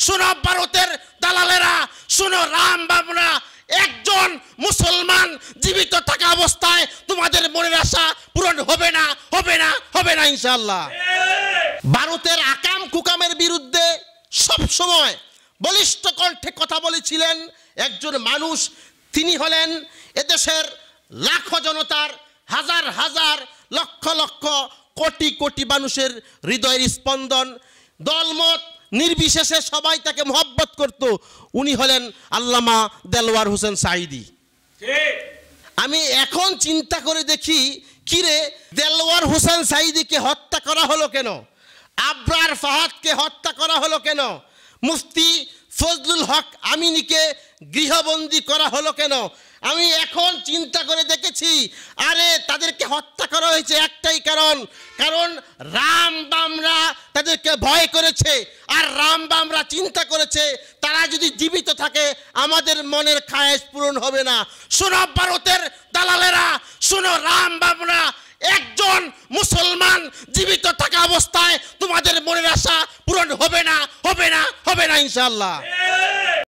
শোনো ভারতের দালালেরা, শোনো রাম বাবরা, একজন মুসলমান জীবিত থাকা অবস্থায় তোমাদের মনের আশা পূরণ হবে না, হবে না, হবে না ইনশাআল্লাহ। ভারতের আকাম কুকামের বিরুদ্ধে সব সময় বলিষ্ঠ কণ্ঠে কথা বলেছিলেন একজন মানুষ, তিনি হলেন এদেশের লাখো জনতার, হাজার হাজার, লক্ষ লক্ষ, কোটি কোটি মানুষের হৃদয়ের স্পন্দন, দলমত নির্বিশেষে সবাই তাকে মহব্বত করত। উনি হলেন আল্লামা দেলওয়ার হোসেন সাঈদী। আমি এখন চিন্তা করে দেখি, কিরে দেলওয়ার হোসেন সাঈদীকে হত্যা করা হলো কেন, আবরার ফাহাদকে হত্যা করা হলো কেন, মুফতি ফজলুল হক আমিনীকে গৃহবন্দী করা হলো কেন? আমি এখন চিন্তা করে দেখেছি, আরে তাদেরকে হত্যা করা হয়েছে একটাই কারণ, কারণ রাম বামরা তাদেরকে ভয় করেছে। আর রাম বামরা চিন্তা করেছে তারা যদি জীবিত থাকে আমাদের মনের খায়েশ পূরণ হবে না। শোনো ভারতের দালালেরা, শোনো রাম বামরা, একজন মুসলমান জীবিত থাকা অবস্থায় তোমাদের মনের আশা পূরণ হবে না, হবে না, হবে না ইনশাআল্লাহ।